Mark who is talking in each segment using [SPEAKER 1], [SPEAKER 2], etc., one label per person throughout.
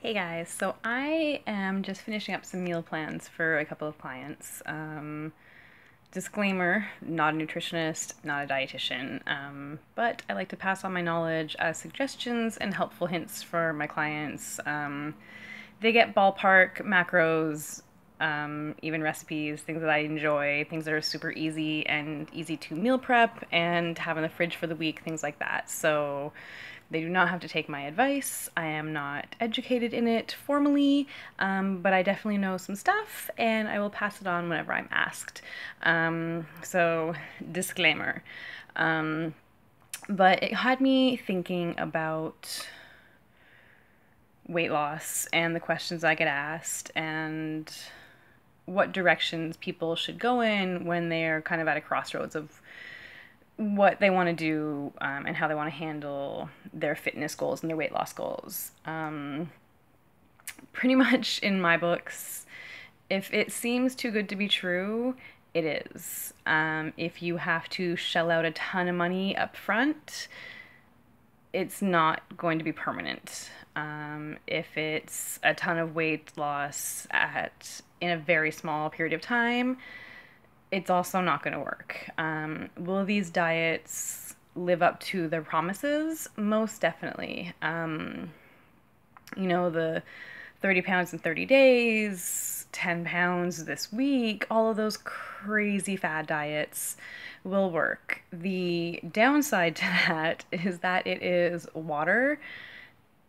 [SPEAKER 1] Hey guys, so I am just finishing up some meal plans for a couple of clients. Disclaimer, not a nutritionist, not a dietitian, but I like to pass on my knowledge as suggestions and helpful hints for my clients. They get ballpark macros, even recipes, things that I enjoy, things that are super easy and easy to meal prep and have in the fridge for the week, things like that. So they do not have to take my advice. I am not educated in it formally, but I definitely know some stuff and I will pass it on whenever I'm asked. So, disclaimer. Um, but it had me thinking about weight loss and the questions I get asked and what directions people should go in when they're kind of at a crossroads of what they want to do and how they want to handle their fitness goals and their weight loss goals. Pretty much in my books, if it seems too good to be true, it is. If you have to shell out a ton of money up front, it's not going to be permanent. If it's a ton of weight loss in a very small period of time, it's also not going to work. Will these diets live up to their promises? Most definitely. The 30 pounds in 30 days, 10 pounds this week, all of those crazy fad diets will work. The downside to that is that it is water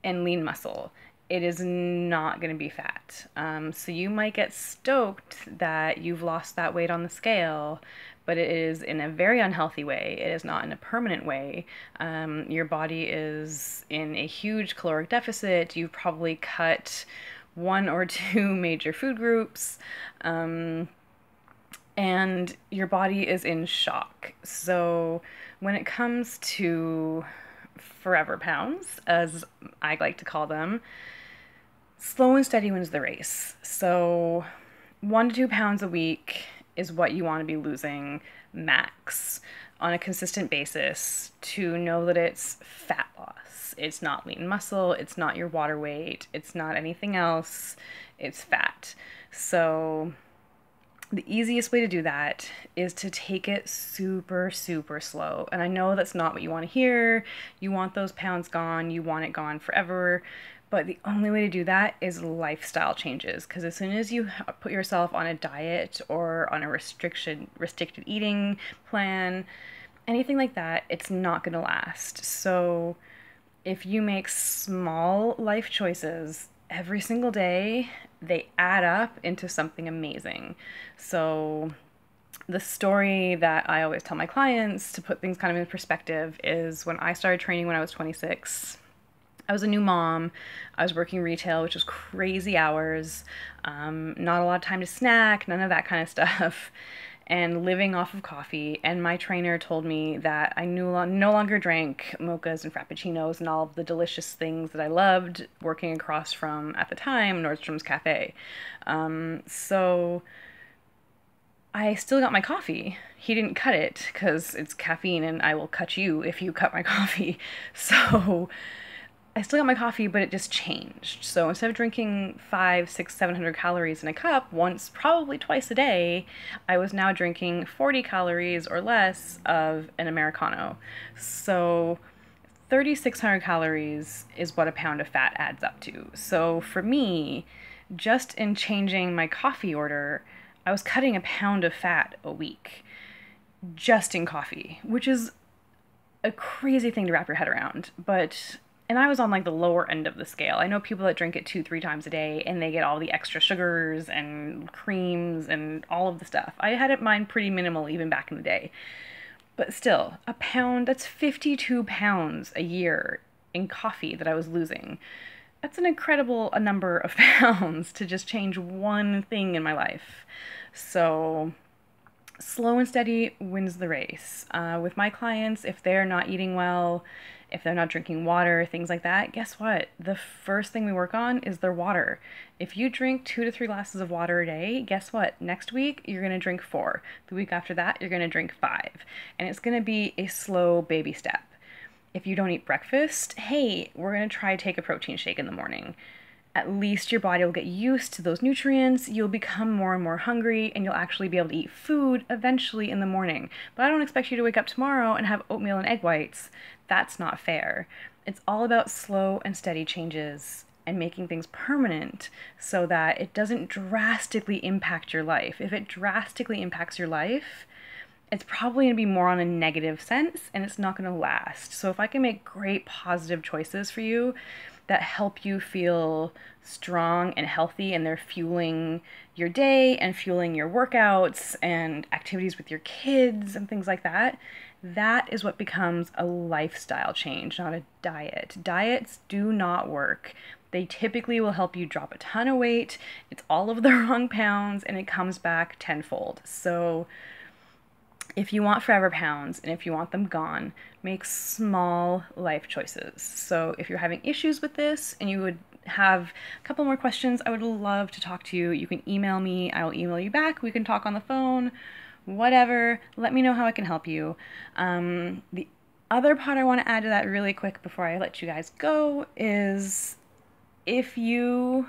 [SPEAKER 1] and lean muscle. It is not going to be fat. So you might get stoked that you've lost that weight on the scale, but it is in a very unhealthy way. It is not in a permanent way. Your body is in a huge caloric deficit. You've probably cut one or two major food groups. And your body is in shock. So when it comes to forever pounds, as I like to call them, slow and steady wins the race. So 1 to 2 pounds a week is what you want to be losing max on a consistent basis to know that it's fat loss. It's not lean muscle, it's not your water weight, it's not anything else, it's fat. So the easiest way to do that is to take it super, super slow. And I know that's not what you want to hear. You want those pounds gone, you want it gone forever. But the only way to do that is lifestyle changes. Because as soon as you put yourself on a diet or on a restricted eating plan, anything like that, it's not going to last. So if you make small life choices every single day, they add up into something amazing. So the story that I always tell my clients to put things kind of in perspective is when I started training when I was 26. I was a new mom. I was working retail, which was crazy hours, not a lot of time to snack, none of that kind of stuff, and living off of coffee. And my trainer told me that I no longer drank mochas and frappuccinos and all of the delicious things that I loved working across from, at the time, Nordstrom's Cafe. So I still got my coffee. He didn't cut it because it's caffeine and I will cut you if you cut my coffee. So I still got my coffee, but it just changed. So instead of drinking 5, 6, 700 calories in a cup once, probably twice a day, I was now drinking 40 calories or less of an Americano. So 3,600 calories is what a pound of fat adds up to. So for me, just in changing my coffee order, I was cutting a pound of fat a week just in coffee, which is a crazy thing to wrap your head around. And I was on like the lower end of the scale. I know people that drink it 2, 3 times a day and they get all the extra sugars and creams and all of the stuff. I had it mine pretty minimal even back in the day. But still, a pound, that's 52 pounds a year in coffee that I was losing. That's an incredible a number of pounds to just change one thing in my life. So slow and steady wins the race. With my clients, if they're not eating well, if they're not drinking water, things like that, guess what? The first thing we work on is their water. If you drink 2 to 3 glasses of water a day, guess what? Next week, you're going to drink 4. The week after that, you're going to drink 5. And it's going to be a slow baby step. If you don't eat breakfast, hey, we're going to try take a protein shake in the morning. at least your body will get used to those nutrients. You'll become more and more hungry, and you'll actually be able to eat food eventually in the morning. But I don't expect you to wake up tomorrow and have oatmeal and egg whites. That's not fair. It's all about slow and steady changes and making things permanent so that it doesn't drastically impact your life. If it drastically impacts your life, it's probably going to be more on a negative sense and it's not going to last. So if I can make great positive choices for you that help you feel strong and healthy, and they're fueling your day and fueling your workouts and activities with your kids and things like that, that is what becomes a lifestyle change, not a diet. Diets do not work. They typically will help you drop a ton of weight. It's all of the wrong pounds and it comes back tenfold. So if you want forever pounds and if you want them gone, make small life choices. So if you're having issues with this and you would have a couple more questions, I would love to talk to you. You can email me. I will email you back. We can talk on the phone, whatever. Let me know how I can help you. The other part I want to add to that really quick before I let you guys go is if you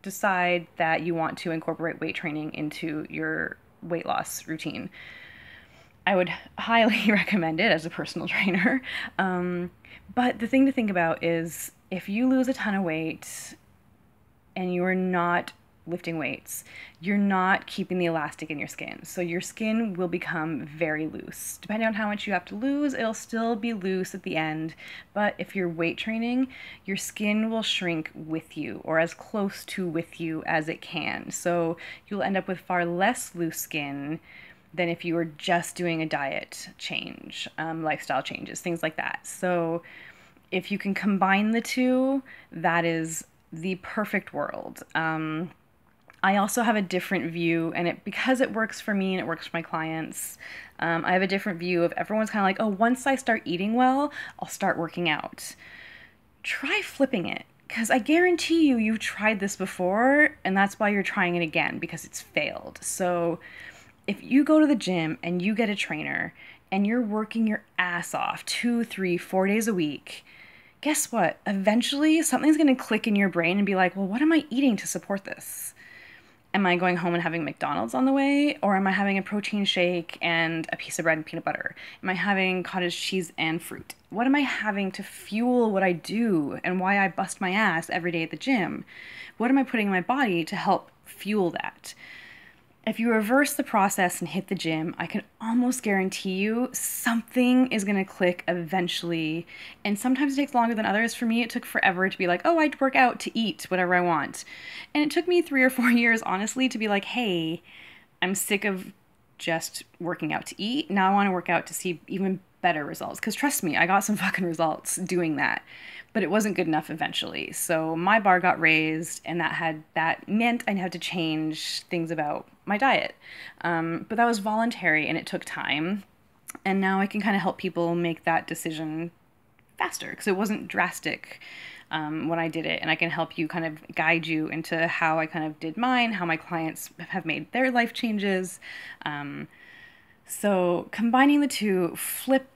[SPEAKER 1] decide that you want to incorporate weight training into your weight loss routine, I would highly recommend it as a personal trainer. But the thing to think about is if you lose a ton of weight and you are not lifting weights, you're not keeping the elastic in your skin. So your skin will become very loose. Depending on how much you have to lose, it'll still be loose at the end. But if you're weight training, your skin will shrink with you or as close to with you as it can. So you'll end up with far less loose skin than if you were just doing a diet change, lifestyle changes, things like that. So if you can combine the two, that is the perfect world. I also have a different view, and because it works for me and it works for my clients, I have a different view of everyone's kind of like, oh, once I start eating well, I'll start working out. Try flipping it, because I guarantee you, you've tried this before, and that's why you're trying it again, because it's failed. So if you go to the gym and you get a trainer and you're working your ass off 2, 3, 4 days a week, guess what? Eventually something's going to click in your brain and be like, well, what am I eating to support this? Am I going home and having McDonald's on the way? Or am I having a protein shake and a piece of bread and peanut butter? Am I having cottage cheese and fruit? What am I having to fuel what I do and why I bust my ass every day at the gym? What am I putting in my body to help fuel that? If you reverse the process and hit the gym, I can almost guarantee you something is going to click eventually. And sometimes it takes longer than others. For me, it took forever to be like, oh, I'd work out to eat whatever I want. And it took me 3 or 4 years, honestly, to be like, hey, I'm sick of just working out to eat. Now I want to work out to see even better results. Because trust me, I got some fucking results doing that. But it wasn't good enough eventually. So my bar got raised, and that meant I had to change things about my diet. But that was voluntary, and it took time. And now I can kind of help people make that decision faster because it wasn't drastic when I did it. And I can help you kind of guide you into how I kind of did mine, how my clients have made their life changes. So combining the two, flip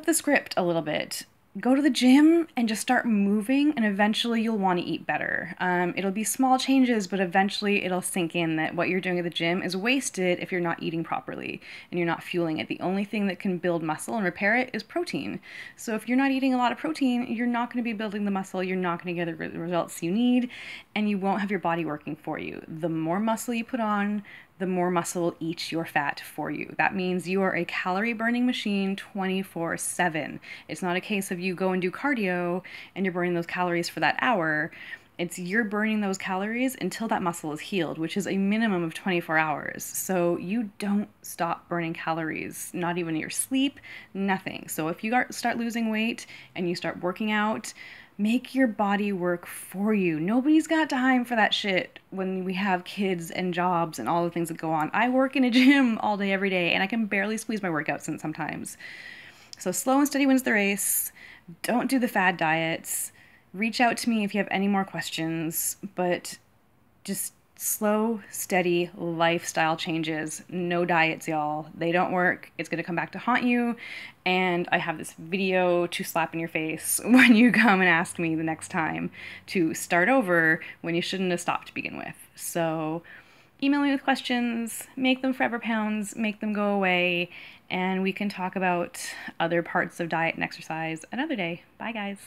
[SPEAKER 1] the script a little bit. Go to the gym and just start moving, and eventually you'll want to eat better. It'll be small changes, but eventually it'll sink in that what you're doing at the gym is wasted if you're not eating properly and you're not fueling it. The only thing that can build muscle and repair it is protein. So if you're not eating a lot of protein, you're not going to be building the muscle, you're not going to get the results you need, and you won't have your body working for you. The more muscle you put on, the more muscle will eat your fat for you. That means you are a calorie burning machine 24/7. It's not a case of you go and do cardio and you're burning those calories for that hour. It's you're burning those calories until that muscle is healed, which is a minimum of 24 hours. So you don't stop burning calories, not even in your sleep, nothing. So if you start losing weight and you start working out, make your body work for you. Nobody's got time for that shit when we have kids and jobs and all the things that go on. I work in a gym all day, every day, and I can barely squeeze my workouts in sometimes. So slow and steady wins the race. Don't do the fad diets. Reach out to me if you have any more questions, but just Slow, steady lifestyle changes. No diets, y'all. They don't work. It's going to come back to haunt you. And I have this video to slap in your face when you come and ask me the next time to start over when you shouldn't have stopped to begin with. So email me with questions, make them forever pounds, make them go away, and we can talk about other parts of diet and exercise another day. Bye, guys.